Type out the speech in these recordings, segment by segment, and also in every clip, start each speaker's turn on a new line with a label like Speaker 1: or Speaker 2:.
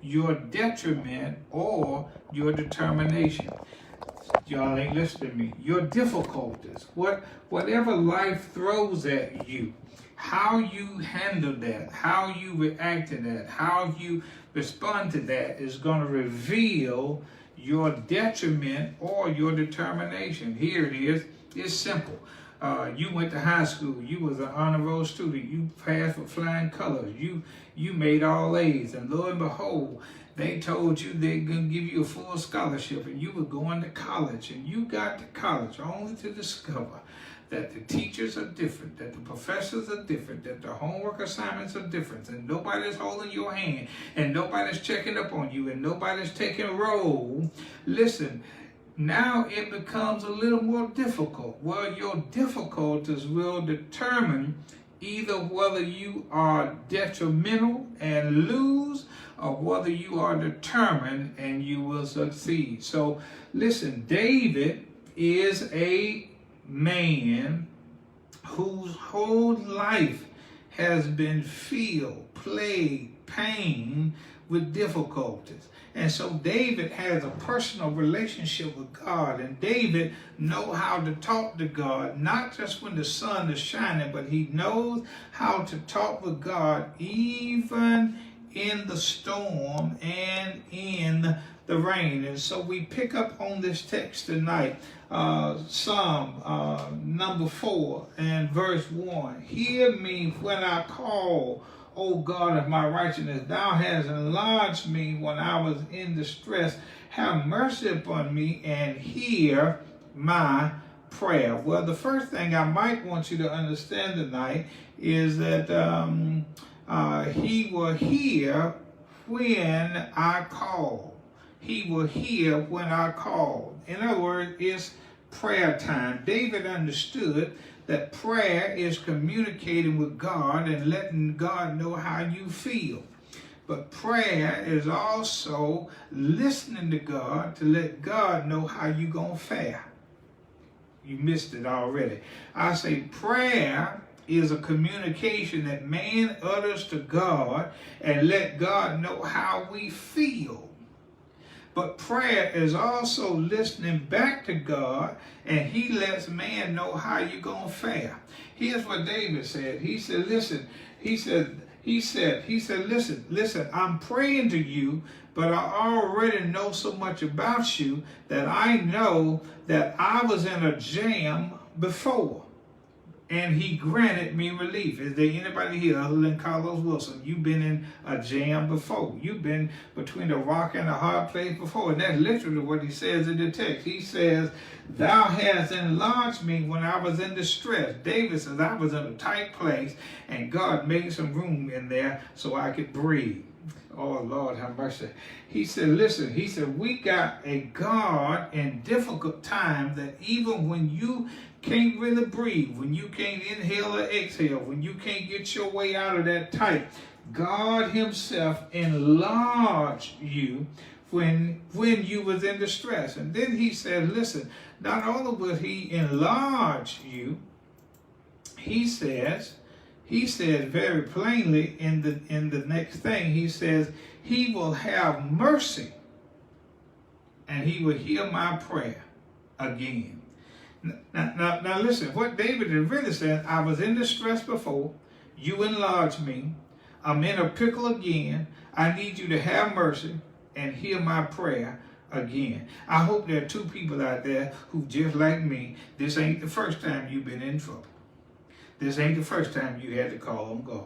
Speaker 1: your detriment or your determination. Y'all ain't listening to me. Your difficulties, whatever life throws at you, how you handle that, how you react to that, how you respond to that is going to reveal your detriment or your determination. Here it is. It's simple. You went to high school. You was an honor roll student. You passed with flying colors. You made all A's, and lo and behold, they told you they're going to give you a full scholarship, and you were going to college, and you got to college only to discover that the teachers are different, that the professors are different, that the homework assignments are different, and nobody's holding your hand, and nobody's checking up on you, and nobody's taking roll. Listen, now it becomes a little more difficult. Well, your difficulties will determine either whether you are detrimental and lose, or whether you are determined and you will succeed. So listen, David is a man whose whole life has been filled, plagued, pain with difficulties. And so David has a personal relationship with God, and David knows how to talk to God, not just when the sun is shining, but he knows how to talk with God even in the storm and in the rain. And so we pick up on this text tonight, Psalm number 4 and verse 1. Hear me when I call, O God of my righteousness. Thou hast enlarged me when I was in distress. Have mercy upon me and hear my prayer. Well, the first thing I might want you to understand tonight is that he will hear when I call. He will hear when I call. In other words, it's prayer time. David understood that prayer is communicating with God and letting God know how you feel. But prayer is also listening to God to let God know how you're going to fare. You missed it already. I say prayer is a communication that man utters to God and let God know how we feel. But prayer is also listening back to God, and he lets man know how you're going to fare. Here's what David said. He said, listen, listen, I'm praying to you, but I already know so much about you that I know that I was in a jam before, and he granted me relief. Is there anybody here other than Carlos Wilson? You've been in a jam before. You've been between a rock and a hard place before. And that's literally what he says in the text. He says, thou hast enlarged me when I was in distress. David says, I was in a tight place, and God made some room in there so I could breathe. Oh, Lord, have mercy. He said, listen, he said, we got a God in difficult times that even when you can't really breathe, when you can't inhale or exhale, when you can't get your way out of that tight, God himself enlarged you when you was in distress. And then he said, listen, not only will he enlarge you, he says very plainly in the next thing, he says, he will have mercy and he will hear my prayer again. Now listen, what David is really saying, I was in distress before, you enlarged me, I'm in a pickle again, I need you to have mercy and hear my prayer again. I hope there are two people out there who, just like me, this ain't the first time you've been in trouble. This ain't the first time you had to call on God.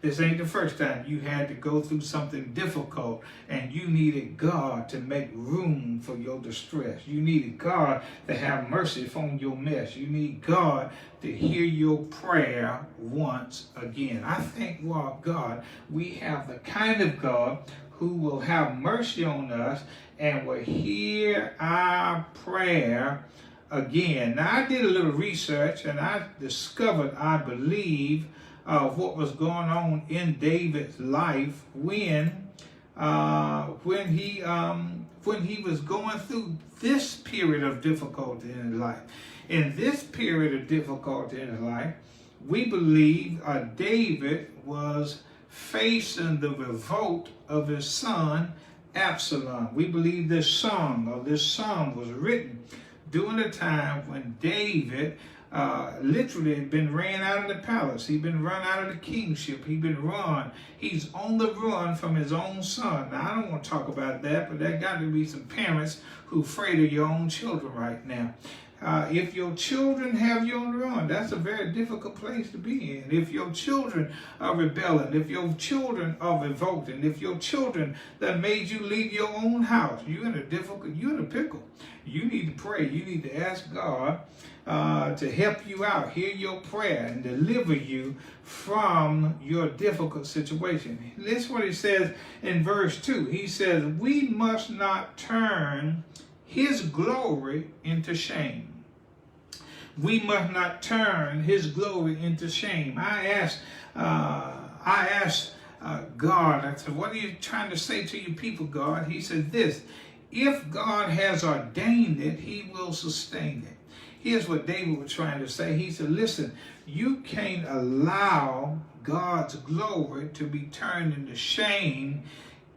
Speaker 1: This ain't the first time you had to go through something difficult and you needed God to make room for your distress. You needed God to have mercy on your mess. You need God to hear your prayer once again. I thank God we have the kind of God who will have mercy on us and will hear our prayer again. Now, I did a little research and I discovered, I believe, what was going on in David's life when he was going through this period of difficulty in his life. In this period of difficulty in his life, we believe David was facing the revolt of his son Absalom. We believe this song or this psalm was written during the time when David literally had been ran out of the palace. He'd been run out of the kingship. He's on the run from his own son. Now, I don't want to talk about that, but there got to be some parents who afraid of your own children right now. If your children have you on the run, that's a very difficult place to be in. If your children are rebelling, if your children are revolting, if your children that made you leave your own house, you're in a pickle. You need to pray. You need to ask God to help you out, hear your prayer, and deliver you from your difficult situation. Listen what he says in verse 2. He says, we must not turn his glory into shame. We must not turn his glory into shame. I asked God, I said, what are you trying to say to your people, God? He said this, if God has ordained it, he will sustain it. Here's what David was trying to say. He said, listen, you can't allow God's glory to be turned into shame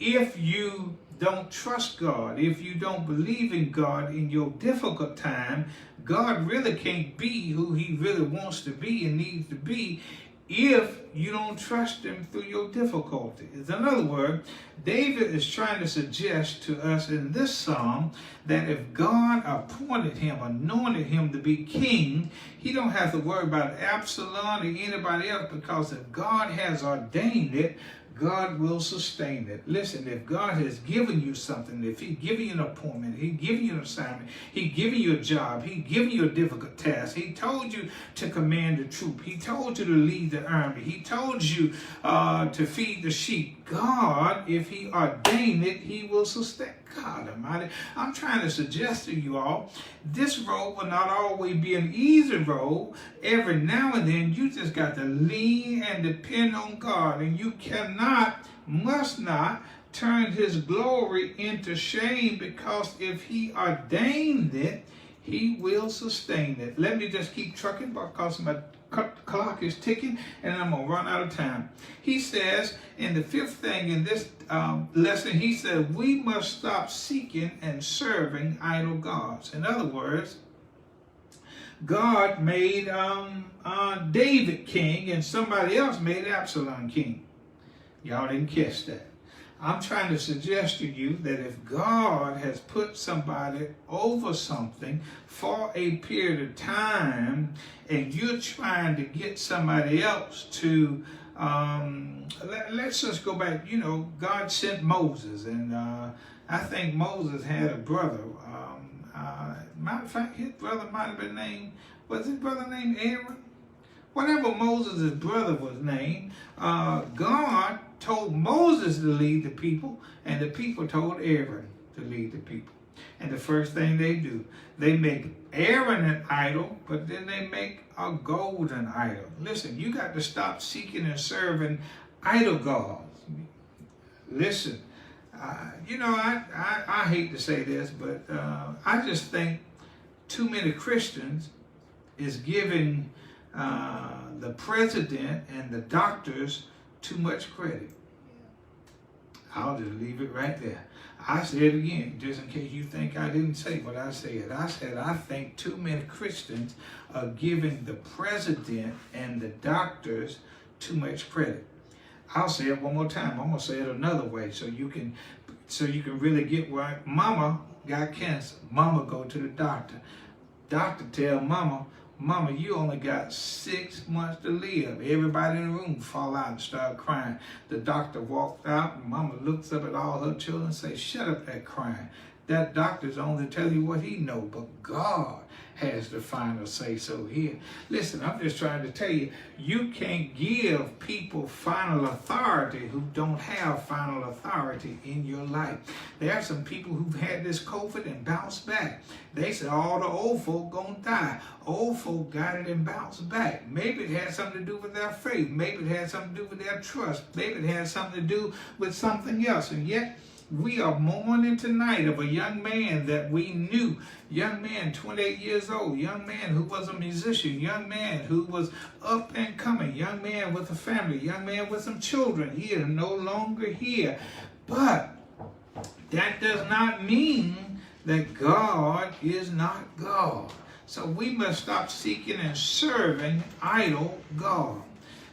Speaker 1: if you don't trust God, if you don't believe in God in your difficult time. God really can't be who he really wants to be and needs to be if you don't trust him through your difficulties. In other words, David is trying to suggest to us in this psalm that if God appointed him, anointed him to be king, he don't have to worry about Absalom or anybody else, because if God has ordained it, God will sustain it. Listen, if God has given you something, if he's given you an appointment, he's given you an assignment, he's given you a job, he's given you a difficult task, he told you to command the troop, he told you to lead the army, he told you to feed the sheep. God, if he ordained it, he will sustain. God Almighty, I'm trying to suggest to you all, this road will not always be an easy road. Every now and then, you just got to lean and depend on God, and you must not turn his glory into shame, because if he ordained it, he will sustain it. Let me just keep trucking because my clock is ticking and I'm going to run out of time. He says in the fifth thing in this lesson, he said, we must stop seeking and serving idol gods. In other words, God made David king and somebody else made Absalom king. Y'all didn't catch that. I'm trying to suggest to you that if God has put somebody over something for a period of time and you're trying to get somebody else to, let's just go back, God sent Moses, and I think Moses had a brother. Matter of fact, his brother might have been named, was his brother named Aaron? Whatever Moses' brother was named, God told Moses to lead the people, and the people told Aaron to lead the people. And the first thing they do, they make Aaron an idol, but then they make a golden idol. Listen, you got to stop seeking and serving idol gods. Listen, I hate to say this, but I just think too many Christians is giving the president and the doctors too much credit. I'll just leave it right there. I said it again, just in case you think I didn't say what I said. I said I think too many Christians are giving the president and the doctors too much credit. I'll say it one more time. I'm gonna say it another way so you can really get why. Mama got cancer. Mama go to the doctor. Doctor tell mama, you only got 6 months to live. Everybody in the room fall out and start crying. The doctor walked out and mama looks up at all her children and says, shut up that crying. That doctor's only tell you what he know, but God has the final say so here. Listen, I'm just trying to tell you, you can't give people final authority who don't have final authority in your life. There are some people who've had this COVID and bounced back. They said all the old folk gonna die. Old folk got it and bounced back. Maybe it had something to do with their faith. Maybe it had something to do with their trust. Maybe it had something to do with something else. And yet, We are mourning tonight of a young man that we knew, young man, 28 years old, young man who was a musician, young man who was up and coming, young man with a family, young man with some children. He is no longer here. But that does not mean that God is not God. So we must stop seeking and serving idol God.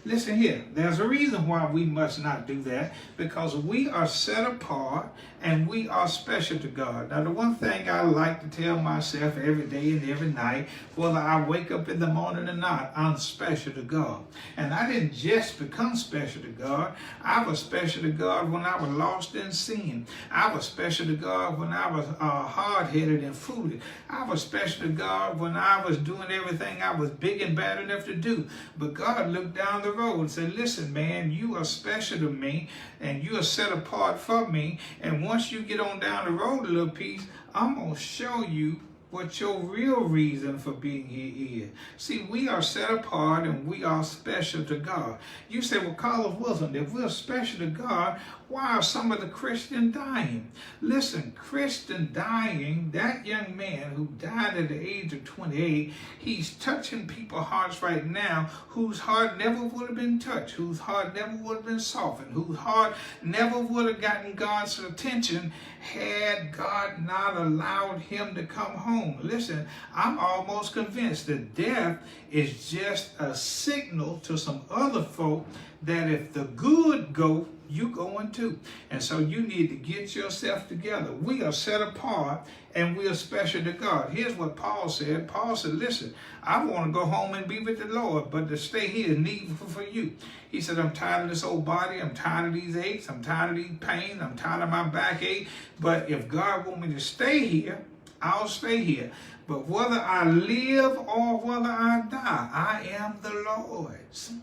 Speaker 1: Listen here, there's a reason why we must not do that, because we are set apart and we are special to God. Now, the one thing I like to tell myself every day and every night, whether I wake up in the morning or not, I'm special to God. And I didn't just become special to God. I was special to God when I was lost in sin. I was special to God when I was hard-headed and foolish. I was special to God when I was doing everything I was big and bad enough to do. But God looked down the road and said, listen, man, you are special to me and you are set apart for me. And once you get on down the road a little piece, I'm going to show you what your real reason for being here is. See, we are set apart and we are special to God. You say, well, Carlos Wilson, if we're special to God, why are some of the Christians dying? Listen, Christian dying, that young man who died at the age of 28, he's touching people's hearts right now whose heart never would have been touched, whose heart never would have been softened, whose heart never would have gotten God's attention had God not allowed him to come home. Listen, I'm almost convinced that death is just a signal to some other folk that if the good go, you going too. And so you need to get yourself together. We are set apart and we are special to God. Here's what Paul said. Paul said, listen, I want to go home and be with the Lord, but to stay here is needful for you. He said, I'm tired of this old body. I'm tired of these aches. I'm tired of these pains. I'm tired of my backache. But if God wants me to stay here, I'll stay here. But whether I live or whether I die, I am the Lord's.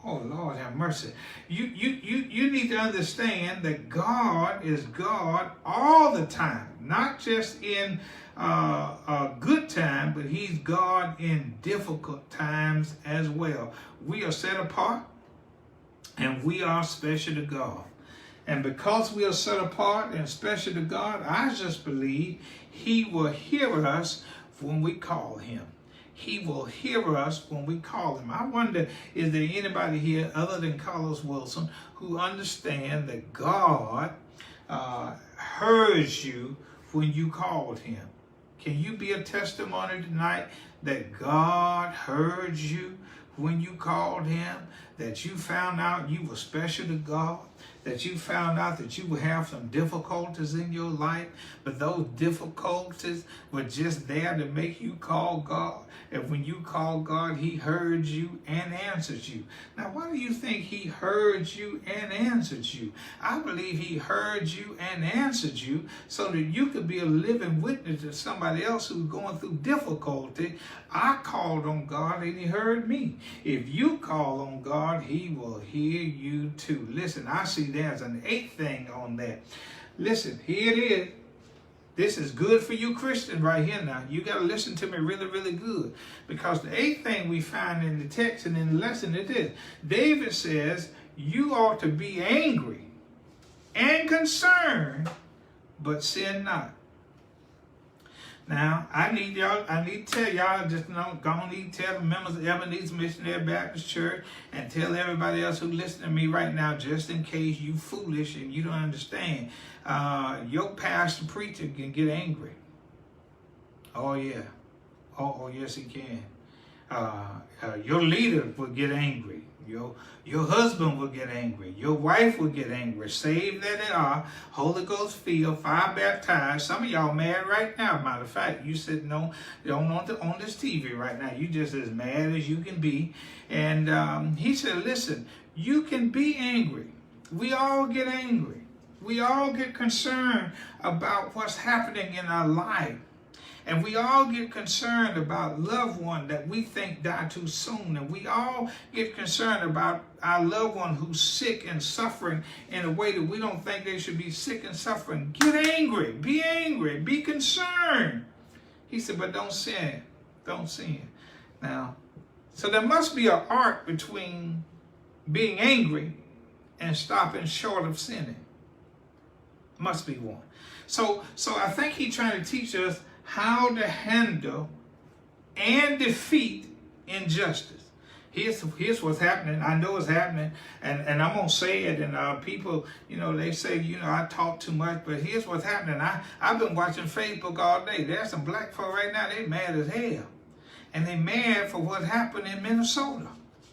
Speaker 1: Oh, Lord have mercy. You need to understand that God is God all the time, not just in a good time, but he's God in difficult times as well. We are set apart and we are special to God. And because we are set apart and special to God, I just believe he will hear us when we call him. He will hear us when we call him. I wonder, is there anybody here other than Carlos Wilson who understand that God heard you when you called him? Can you be a testimony tonight that God heard you when you called him, that you found out you were special to God, that you found out that you would have some difficulties in your life, but those difficulties were just there to make you call God. And when you called God, he heard you and answered you. Now, why do you think he heard you and answered you? I believe he heard you and answered you so that you could be a living witness to somebody else who's going through difficulty. I called on God and he heard me. If you call on God, he will hear you too. Listen, I see there's an 8th thing on that. Listen, here it is. This is good for you Christians right here now. You got to listen to me really, really good. Because the 8th thing we find in the text and in the lesson is this. David says, you ought to be angry and concerned, but sin not. Now, I need to tell y'all, just need to tell the members of Ebenezer Missionary Baptist Church and tell everybody else who listen to me right now, just in case you foolish and you don't understand. Your pastor preacher can get angry. Oh, yeah. Oh, yes, he can. Your leader will get angry. Your husband will get angry. Your wife will get angry. Saved that they are, Holy Ghost filled, fire baptized. Some of y'all mad right now. Matter of fact, you sitting on this TV right now. You just as mad as you can be. And he said, listen, you can be angry. We all get angry. We all get concerned about what's happening in our life. And we all get concerned about loved one that we think died too soon. And we all get concerned about our loved one who's sick and suffering in a way that we don't think they should be sick and suffering. Get angry, be concerned. He said, but don't sin. Don't sin. Now, so there must be an art between being angry and stopping short of sinning. Must be one. So I think he's trying to teach us how to handle and defeat injustice. Here's what's happening. I know it's happening, and I'm gonna say it. And people, they say, I talk too much, but here's what's happening. I've been watching Facebook all day. There's some black folk right now. They mad as hell, and they mad for what happened in Minnesota.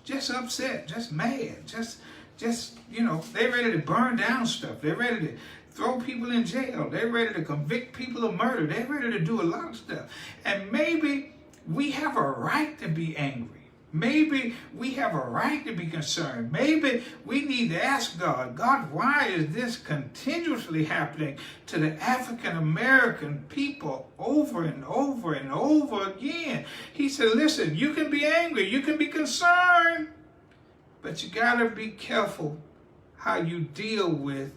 Speaker 1: Just upset, just mad, just they ready to burn down stuff. They're ready to throw people in jail. They're ready to convict people of murder. They're ready to do a lot of stuff. And maybe we have a right to be angry. Maybe we have a right to be concerned. Maybe we need to ask God, why is this continuously happening to the African American people over and over and over again? He said, listen, you can be angry, you can be concerned, but you got to be careful how you deal with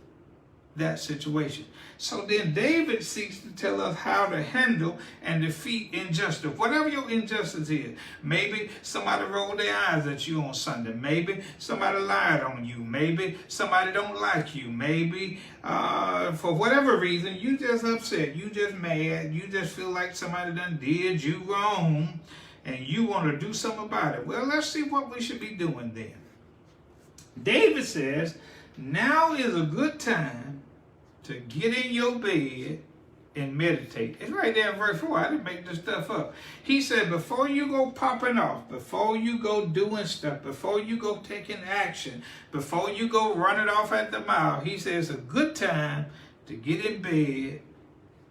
Speaker 1: that situation. So then David seeks to tell us how to handle and defeat injustice. Whatever your injustice is. Maybe somebody rolled their eyes at you on Sunday. Maybe somebody lied on you. Maybe somebody don't like you. Maybe for whatever reason, you just upset. You just mad. You just feel like somebody done did you wrong and you want to do something about it. Well, let's see what we should be doing then. David says, now is a good time to get in your bed and meditate. It's right there in verse 4. I didn't make this stuff up. He said, before you go popping off, before you go doing stuff, before you go taking action, before you go running off at the mouth, he says it's a good time to get in bed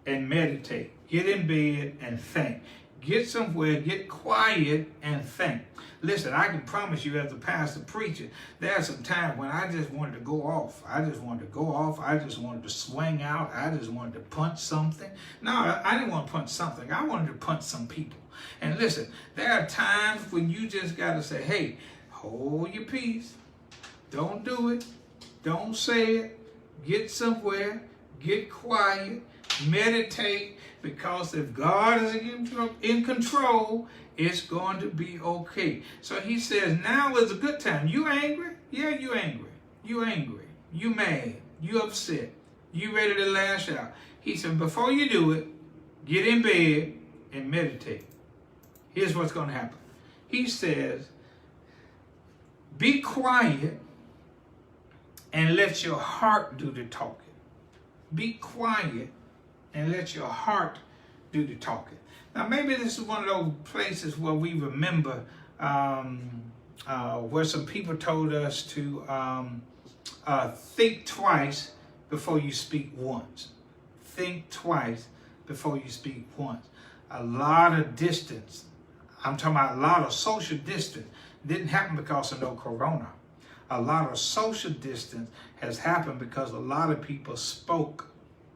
Speaker 1: and meditate. Get in bed and think. Get somewhere, get quiet and think. Listen, I can promise you as a pastor preacher, there are some times when I just wanted to go off. I just wanted to go off. I just wanted to swing out. I just wanted to punch something. No, I didn't want to punch something. I wanted to punch some people. And listen, there are times when you just got to say, hey, hold your peace. Don't do it. Don't say it. Get somewhere. Get quiet. Meditate. Because if God is in control, it's going to be okay. So he says, now is a good time. You angry? Yeah, you angry. You angry. You mad. You upset. You ready to lash out. He said, before you do it, get in bed and meditate. Here's what's going to happen. He says, be quiet and let your heart do the talking. Be quiet and let your heart do the talking. Now, maybe this is one of those places where we remember where some people told us to think twice before you speak once. Think twice before you speak once. A lot of distance, I'm talking about a lot of social distance, didn't happen because of no corona. A lot of social distance has happened because a lot of people spoke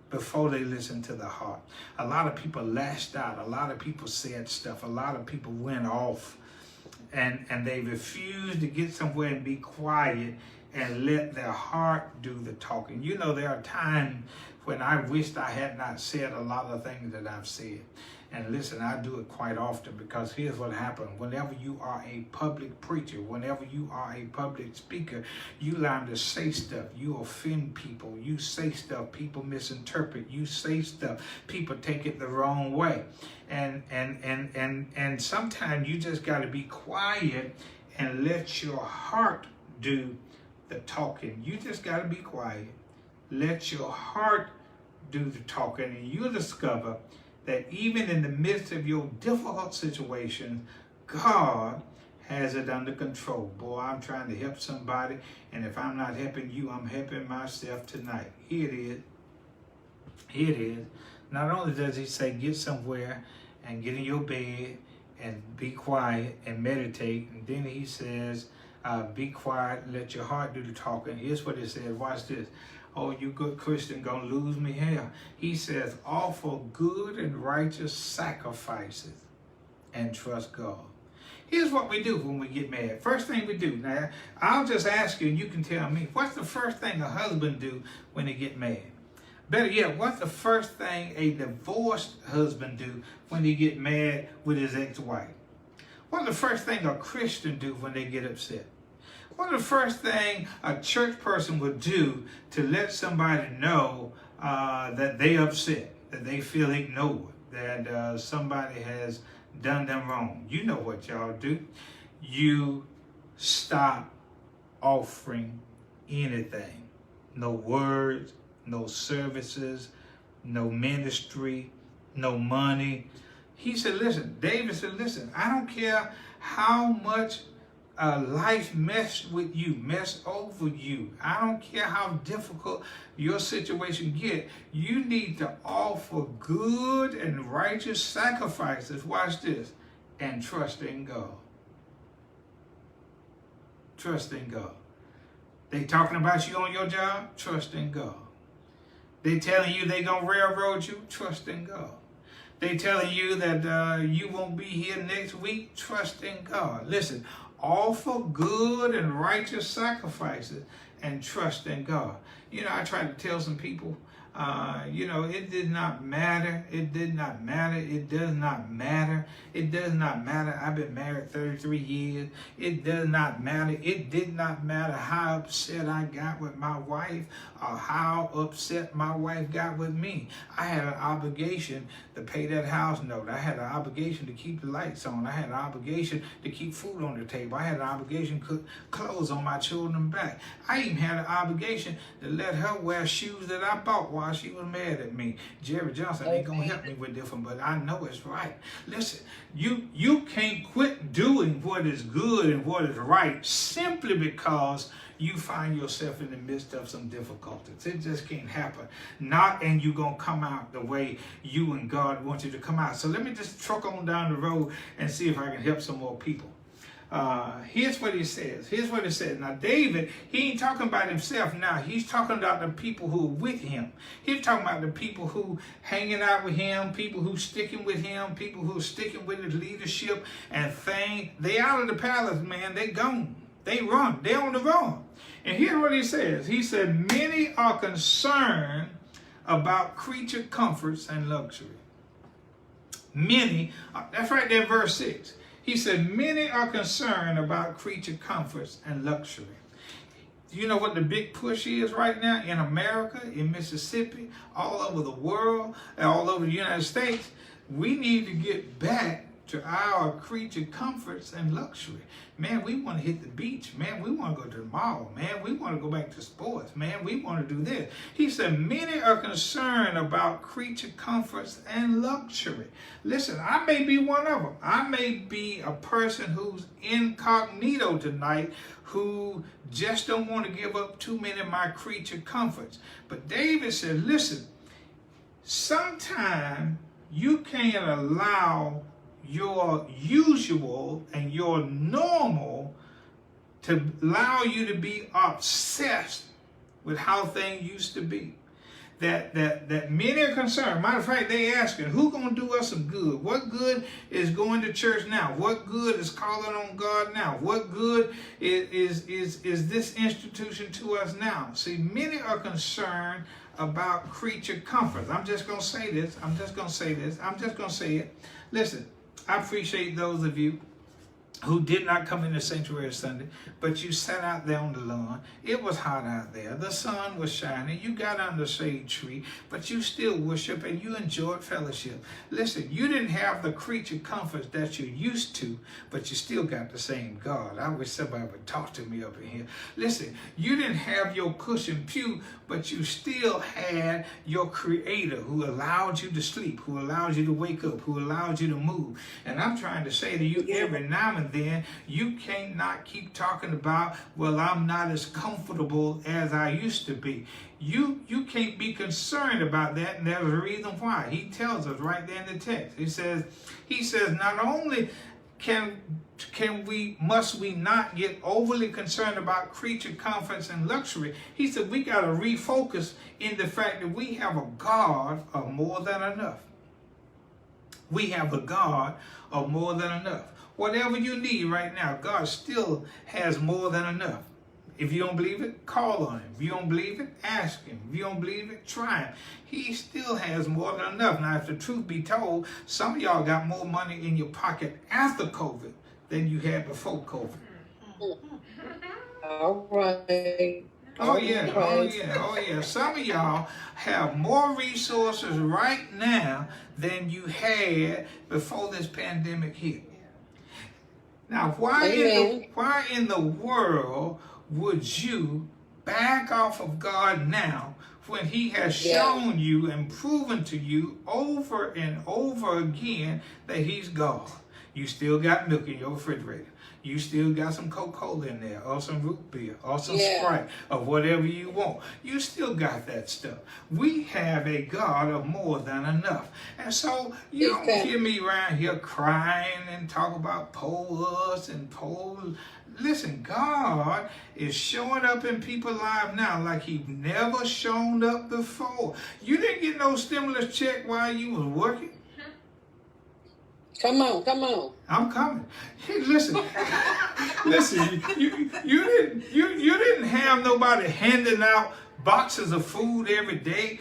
Speaker 1: before they listened to the heart. A lot of people lashed out. A lot of people said stuff. A lot of people went off. And they refused to get somewhere and be quiet and let their heart do the talking. You know, there are times when I wished I had not said a lot of things that I've said. And listen, I do it quite often because here's what happens. Whenever you are a public preacher, whenever you are a public speaker, you learn to say stuff. You offend people. You say stuff. People misinterpret. You say stuff. People take it the wrong way. And sometimes you just got to be quiet and let your heart do the talking. You just got to be quiet. Let your heart do the talking, and you'll discover that even in the midst of your difficult situation, God has it under control. Boy, I'm trying to help somebody, and if I'm not helping you, I'm helping myself tonight. Here it is. Here it is. Not only does he say get somewhere and get in your bed and be quiet and meditate, and then he says be quiet, let your heart do the talking. Here's what it says. Watch this. Oh, you good Christian gonna lose me here. He says, offer good and righteous sacrifices and trust God. Here's what we do when we get mad. First thing we do, now I'll just ask you and you can tell me, what's the first thing a husband do when they get mad? Better yet, what's the first thing a divorced husband do when he get mad with his ex-wife? What's the first thing a Christian do when they get upset? What's the first thing a church person would do to let somebody know that they upset, that they feel ignored, that somebody has done them wrong. You know what y'all do. You stop offering anything. No words, no services, no ministry, no money. He said, listen, David said, listen, I don't care how much life messed with you, messed over you. I don't care how difficult your situation get. You need to offer good and righteous sacrifices. Watch this. And trust in God. Trust in God. They talking about you on your job? Trust in God. They telling you they gonna railroad you? Trust in God. They telling you that you won't be here next week? Trust in God. Listen, offer good and righteous sacrifices and trust in God. You know, I try to tell some people, you know, it did not matter. It did not matter. It does not matter. It does not matter. I've been married 33 years. It does not matter. It did not matter how upset I got with my wife or how upset my wife got with me. I had an obligation to pay that house note. I had an obligation to keep the lights on. I had an obligation to keep food on the table. I had an obligation to put clothes on my children's back. I even had an obligation to let her wear shoes that I bought while she was mad at me. Jerry Johnson ain't gonna help me with this one, but I know it's right. Listen, you can't quit doing what is good and what is right simply because you find yourself in the midst of some difficulties. It just can't happen. And you're going to come out the way you and God want you to come out. So let me just truck on down the road and see if I can help some more people. Here's what he says. Here's what it says. Now, David, he ain't talking about himself now. He's talking about the people who are with him. He's talking about the people who hanging out with him, people who sticking with him, people who are sticking with his leadership and thing. They out of the palace, man. They gone. They run. They on the run. And here's what he says. He said, many are concerned about creature comforts and luxury. Many, that's right there in verse 6. He said, many are concerned about creature comforts and luxury. Do you know what the big push is right now in America, in Mississippi, all over the world, and all over the United States? We need to get back to our creature comforts and luxury. Man, we want to hit the beach. Man, we want to go to the mall. Man, we want to go back to sports. Man, we want to do this. He said, many are concerned about creature comforts and luxury. Listen, I may be one of them. I may be a person who's incognito tonight, who just don't want to give up too many of my creature comforts. But David said, listen, sometimes you can't allow your usual and your normal to allow you to be obsessed with how things used to be. That many are concerned. Matter of fact, they asking, who gonna do us some good? What good is going to church now? What good is calling on God now? What good is this institution to us now? See, many are concerned about creature comforts. I'm just gonna say this. I'm just gonna say it. Listen, I appreciate those of you who did not come in the sanctuary Sunday, but you sat out there on the lawn. It was hot out there. The sun was shining. You got under the shade tree, but you still worship and you enjoyed fellowship. Listen, you didn't have the creature comforts that you used to, but you still got the same God. I wish somebody would talk to me up in here. Listen, you didn't have your cushion pew, but you still had your Creator who allowed you to sleep, who allowed you to wake up, who allowed you to move. And I'm trying to say to you, every now and then, you can't not keep talking about, well, I'm not as comfortable as I used to be. You can't be concerned about that, and there's a reason why. He tells us right there in the text. He says, not only must we not get overly concerned about creature comforts and luxury. He said we got to refocus in the fact that we have a God of more than enough. We have a God of more than enough. Whatever you need right now, God still has more than enough. If you don't believe it, call on him. If you don't believe it, ask him. If you don't believe it, try him. He still has more than enough. Now, if the truth be told, some of y'all got more money in your pocket after COVID than you had before COVID.
Speaker 2: All right.
Speaker 1: Oh yeah, oh yeah, oh yeah. Some of y'all have more resources right now than you had before this pandemic hit. Now, why in the world would you back off of God now when He has shown you and proven to you over and over again that He's God? You still got milk in your refrigerator. You still got some Coca-Cola in there, or some root beer, or some Sprite, or whatever you want. You still got that stuff. We have a God of more than enough. And so you don't hear me around here crying and talk about poll us and poll. Listen, God is showing up in people's lives now like He's never shown up before. You didn't get no stimulus check while you was working.
Speaker 2: Come on, come on.
Speaker 1: I'm coming. Hey, listen, listen. You didn't have nobody handing out boxes of food every day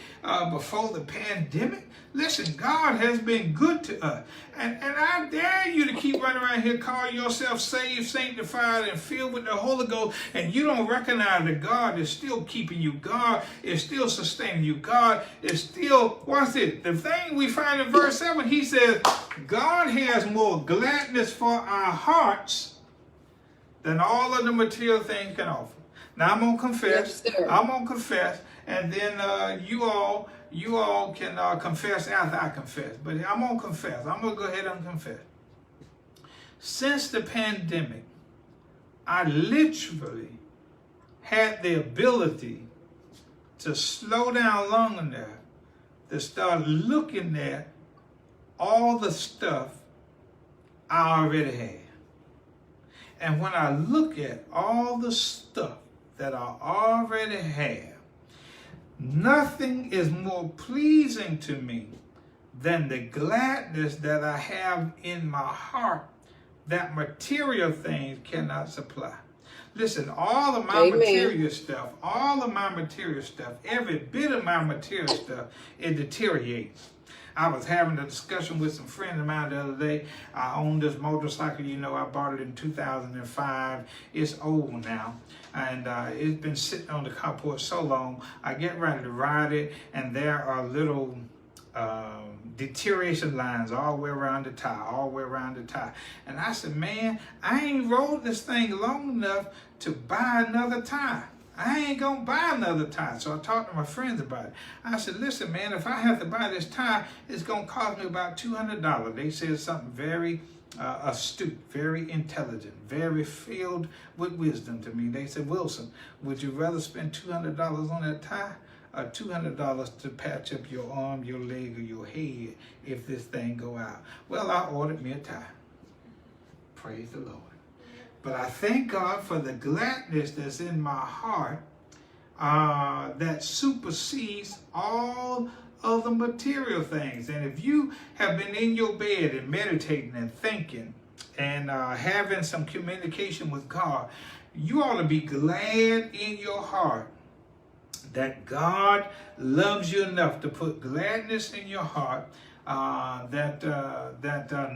Speaker 1: before the pandemic. Listen, God has been good to us. And I dare you to keep running around here calling yourself saved, sanctified, and filled with the Holy Ghost, and you don't recognize that God is still keeping you. God is still sustaining you. God is still, watch it. The thing we find in verse 7, He says, God has more gladness for our hearts than all of the material things can offer. Now I'm going to confess. I'm going to confess, and then you all can confess after I confess. But I'm going to confess. I'm going to go ahead and confess. Since the pandemic, I literally had the ability to slow down long enough to start looking at all the stuff I already had. And when I look at all the stuff that I already have, nothing is more pleasing to me than the gladness that I have in my heart that material things cannot supply. Listen, all of my material stuff, every bit of my material stuff, it deteriorates. I was having a discussion with some friends of mine the other day. I own this motorcycle, I bought it in 2005. It's old now, and it's been sitting on the carport so long. I get ready to ride it, and there are little deterioration lines all the way around the tire, And I said, man, I ain't rode this thing long enough to buy another tire. I ain't gonna buy another tire. So I talked to my friends about it. I said, listen, man, if I have to buy this tire, it's gonna cost me about $200. They said something very astute, very intelligent, very filled with wisdom to me. They said, Wilson, would you rather spend $200 on that tire or $200 to patch up your arm, your leg, or your head if this thing go out? Well, I ordered me a tire. Praise the Lord. But I thank God for the gladness that's in my heart that supersedes all of the material things. And if you have been in your bed and meditating and thinking and having some communication with God, you ought to be glad in your heart that God loves you enough to put gladness in your heart that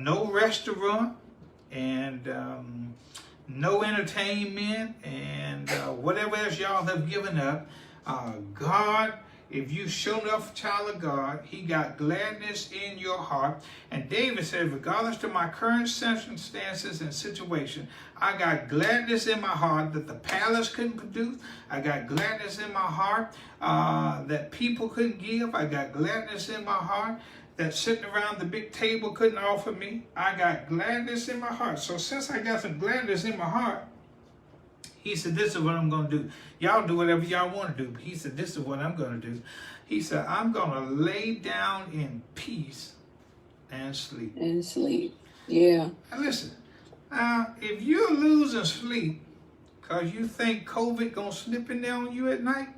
Speaker 1: no restaurant and no entertainment and whatever else y'all have given up, God, if you show enough child of God, He got gladness in your heart. And David said, regardless to my current circumstances and situation, I got gladness in my heart that the palace couldn't produce. I got gladness in my heart that people couldn't give. I got gladness in my heart that sitting around the big table couldn't offer me. I got gladness in my heart. So since I got some gladness in my heart, He said, this is what I'm going to do. Y'all do whatever y'all want to do. He said, this is what I'm going to do. He said, I'm going to lay down in peace and sleep.
Speaker 2: And sleep. Yeah.
Speaker 1: Now listen, if you're losing sleep because you think COVID going to slip in there on you at night,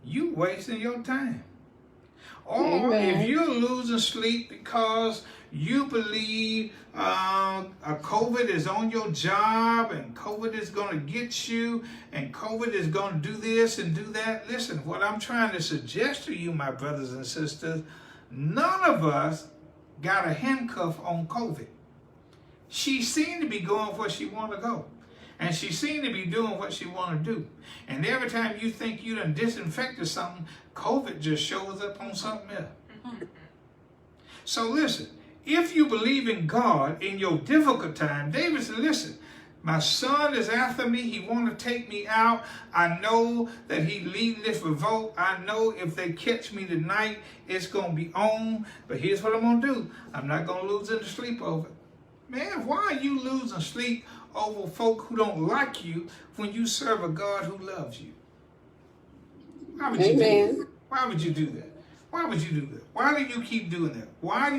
Speaker 1: you wasting your time. Or if you're losing sleep because you believe COVID is on your job and COVID is going to get you and COVID is going to do this and do that. Listen, what I'm trying to suggest to you, my brothers and sisters, none of us got a handcuff on COVID. She seemed to be going where she wanted to go. And she seemed to be doing what she wanted to do. And every time you think you done disinfected something, COVID just shows up on something else. So listen, if you believe in God in your difficult time, David said, listen, my son is after me. He want to take me out. I know that he leading this revolt. I know if they catch me tonight, it's going to be on. But here's what I'm going to do. I'm not going to lose any sleep over it. Man, why are you losing sleep over folk who don't like you when you serve a God who loves you? Why would you do that? Why would you do that? Why would you do that? Why do you keep doing that? Why do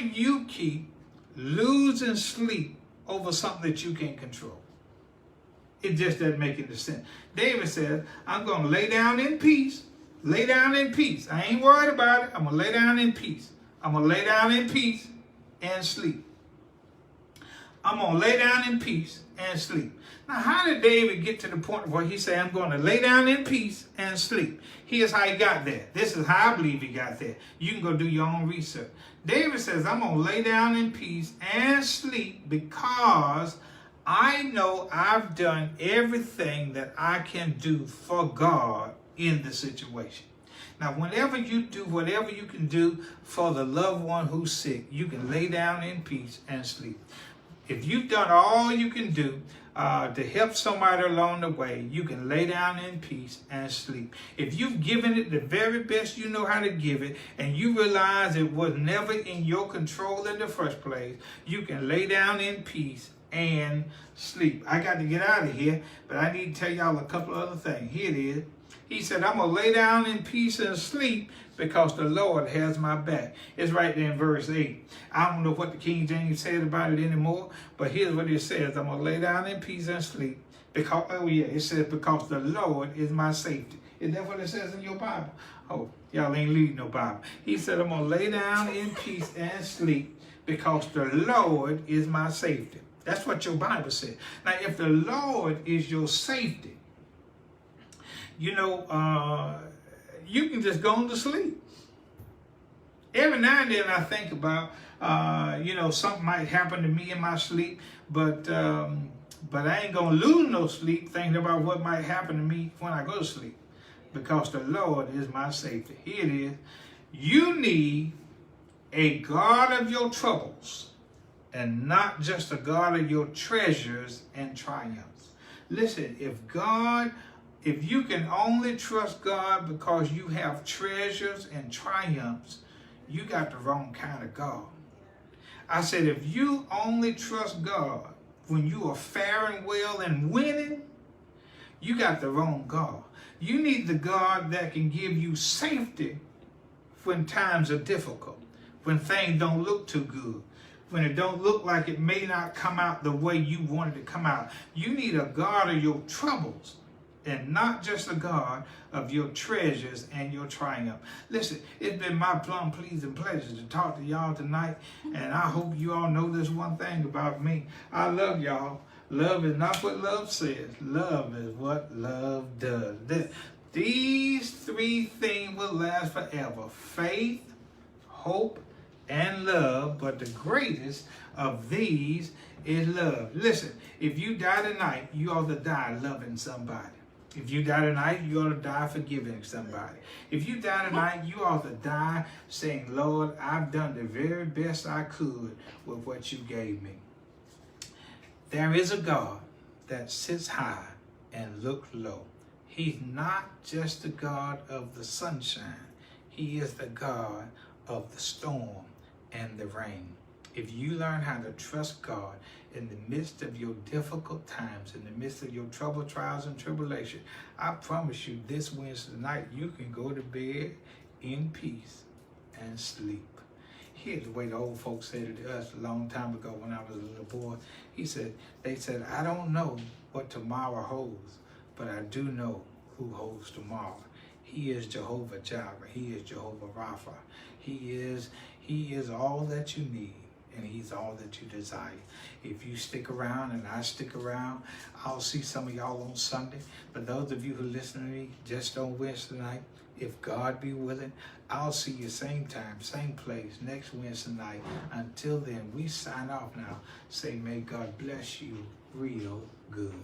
Speaker 1: you keep losing sleep over something that you can't control? It just doesn't make any sense. David says, I'm going to lay down in peace. Lay down in peace. I ain't worried about it. I'm going to lay down in peace. I'm going to lay down in peace and sleep. I'm going to lay down in peace and sleep. Now, how did David get to the point where he said, I'm going to lay down in peace and sleep? Here's how he got there. This is how I believe he got there. You can go do your own research. David says, I'm going to lay down in peace and sleep because I know I've done everything that I can do for God in the situation. Now, whenever you do whatever you can do for the loved one who's sick, you can lay down in peace and sleep. If you've done all you can do to help somebody along the way, you can lay down in peace and sleep. If you've given it the very best you know how to give it, and you realize it was never in your control in the first place, you can lay down in peace and sleep. I got to get out of here, but I need to tell y'all a couple of other things. Here it is. He said, I'm going to lay down in peace and sleep because the Lord has my back. It's right there in verse 8. I don't know what the King James said about it anymore, but here's what it says. I'm going to lay down in peace and sleep because, oh yeah, it says, because the Lord is my safety. Is that what it says in your Bible? Oh, y'all ain't reading no Bible. He said, I'm going to lay down in peace and sleep because the Lord is my safety. That's what your Bible said. Now, if the Lord is your safety, you know, you can just go on to sleep. Every now and then I think about, you know, something might happen to me in my sleep, but I ain't going to lose no sleep thinking about what might happen to me when I go to sleep because the Lord is my safety. Here it is. You need a God of your troubles and not just a God of your treasures and triumphs. Listen, if you can only trust God because you have treasures and triumphs, you got the wrong kind of God. I said, if you only trust God when you are faring well and winning, you got the wrong God. You need the God that can give you safety when times are difficult, when things don't look too good, when it don't look like it may not come out the way you wanted to come out. You need a God of your troubles and not just a God of your treasures and your triumph. Listen, it's been my plum pleasing pleasure to talk to y'all tonight, and I hope you all know this one thing about me. I love y'all. Love is not what love says. Love is what love does. These three things will last forever. Faith, hope, and love, but the greatest of these is love. Listen, if you die tonight, you ought to die loving somebody. If you die tonight, you ought to die forgiving somebody. If you die tonight, you ought to die saying, Lord, I've done the very best I could with what you gave me. There is a God that sits high and looks low. He's not just the God of the sunshine. He is the God of the storm and the rain. If you learn how to trust God in the midst of your difficult times, in the midst of your trouble, trials, and tribulation, I promise you this Wednesday night, you can go to bed in peace and sleep. Here's the way the old folks said it to us a long time ago when I was a little boy. They said, I don't know what tomorrow holds, but I do know who holds tomorrow. He is Jehovah Jireh. He is Jehovah Rapha. He is all that you need, and he's all that you desire. If you stick around and I stick around, I'll see some of y'all on Sunday. But those of you who listen to me just on Wednesday night, If God be willing, I'll see you same time, same place, next Wednesday night. Until then, we sign off now. Say, may God bless you real good.